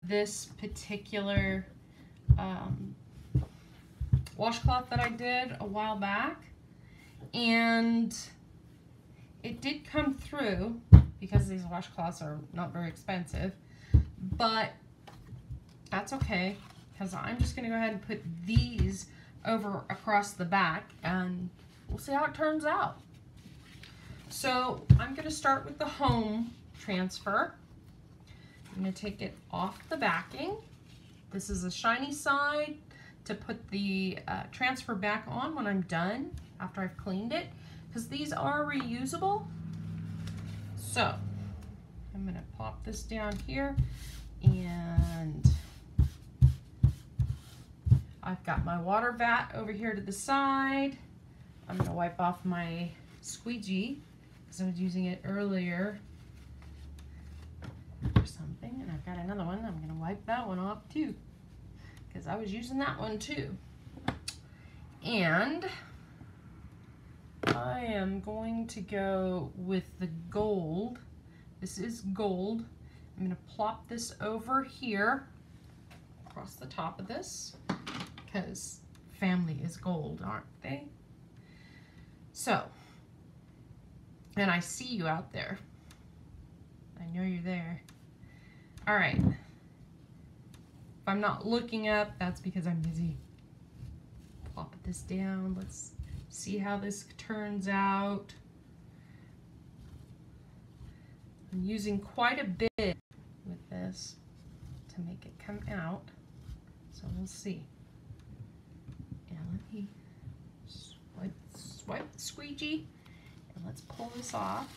this particular washcloth that I did a while back, and it did come through because these washcloths are not very expensive, but that's okay because I'm just gonna go ahead and put these over across the back and we'll see how it turns out. So I'm gonna start with the home transfer. I'm gonna take it off the backing. This is a shiny side to put the transfer back on when I'm done after I've cleaned it, because these are reusable. So I'm gonna pop this down here, and I've got my water vat over here to the side. I'm gonna wipe off my squeegee because I was using it earlier or something, and I've got another one. I'm gonna wipe that one off too because I was using that one too. And I am going to go with the gold. This is gold. I'm gonna plop this over here across the top of this because family is gold, aren't they? So, and I see you out there. I know you're there. All right. If I'm not looking up, that's because I'm busy. Plop this down. Let's see how this turns out. I'm using quite a bit with this to make it come out. So we'll see. And let me swipe the squeegee and let's pull this off.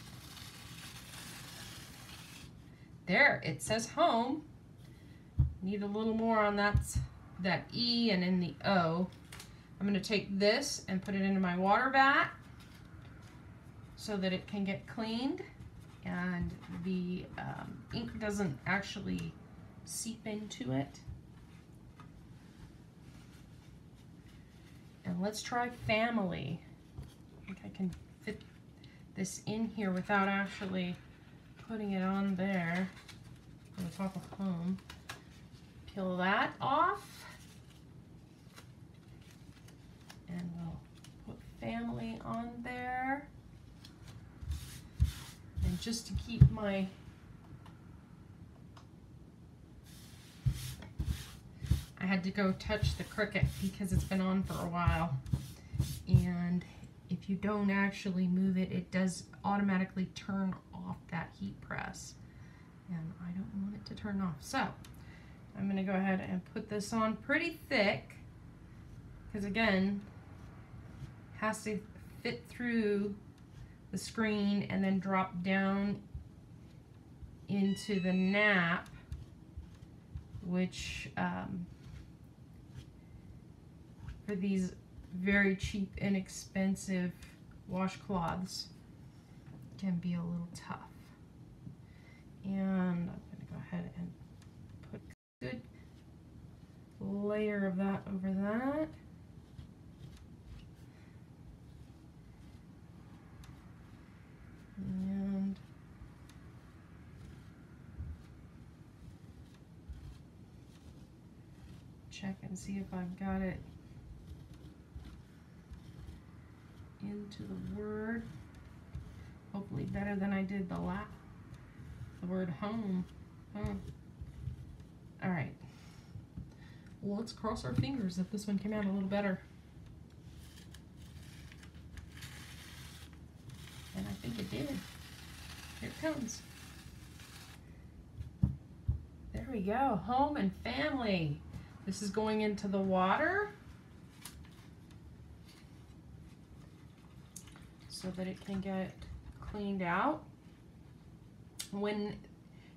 There, it says home. Need a little more on that E and in the O. I'm going to take this and put it into my water vat so that it can get cleaned and the ink doesn't actually seep into it. And let's try family. I think I can fit this in here without actually putting it on there on the top of home. Peel that off. And we'll put family on there. And just to keep my I had to go touch the Cricut because it's been on for a while. And if you don't actually move it, it does automatically turn off that heat press. And I don't want it to turn off. So I'm going to go ahead and put this on pretty thick because, again, it has to fit through the screen and then drop down into the nap, which for these very cheap, inexpensive washcloths can be a little tough. And I'm going to go ahead and put a good layer of that over that. And check and see if I've got it into the word. Hopefully better than I did the word home. All right. Well, let's cross our fingers that this one came out a little better. And I think it did. Here it comes. There we go. Home and family. This is going into the water so that it can get cleaned out. When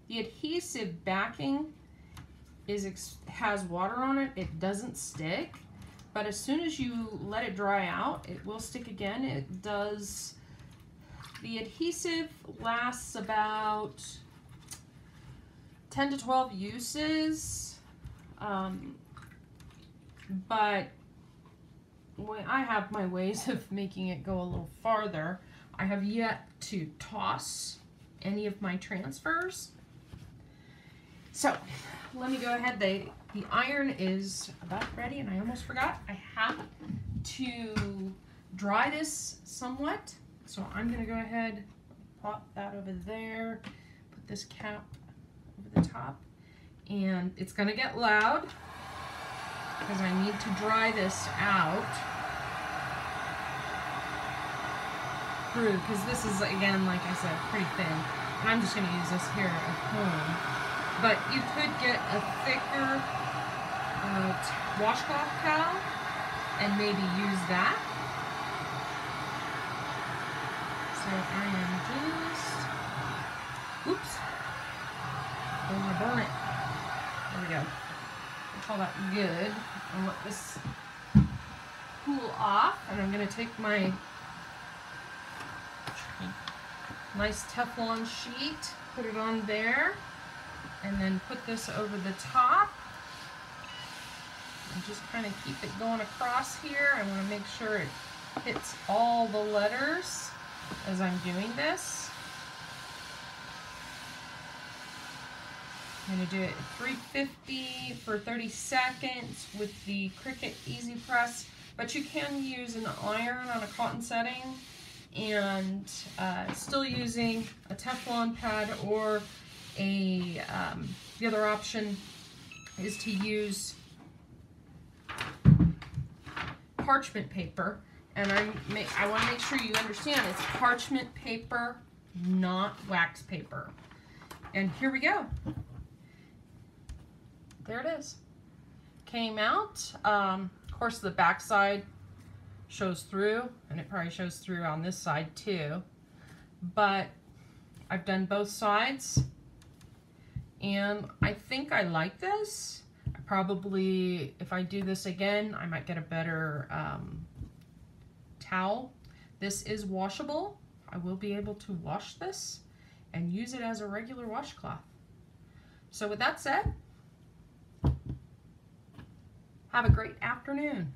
the adhesive backing has water on it, it doesn't stick, but as soon as you let it dry out, it will stick again. It does. The adhesive lasts about 10 to 12 uses, but I have my ways of making it go a little farther. I have yet to toss any of my transfers, So let me go ahead. The iron is about ready, and I almost forgot. I have to dry this somewhat. So I'm going to go ahead, pop that over there, put this cap over the top, and it's going to get loud because I need to dry this out through, because this is, again, like I said, pretty thin. And I'm just going to use this here at home. But you could get a thicker washcloth towel and maybe use that. So I am just, oops, don't want to burn it. There we go. I'll call that good. I'll let this cool off, and I'm going to take my nice Teflon sheet, put it on there, and then put this over the top. And just kind of keep it going across here. I want to make sure it hits all the letters as I'm doing this. I'm going to do it at 350 for 30 seconds with the Cricut Easy Press, but you can use an iron on a cotton setting, and still using a Teflon pad, or the other option is to use parchment paper. And I want to make sure you understand it's parchment paper, not wax paper. And here we go. There it is. Came out. Of course, the back side shows through, and it probably shows through on this side too. But I've done both sides, and I think I like this. I probably, if I do this again, I might get a better towel. This is washable. I will be able to wash this and use it as a regular washcloth. So with that said, have a great afternoon.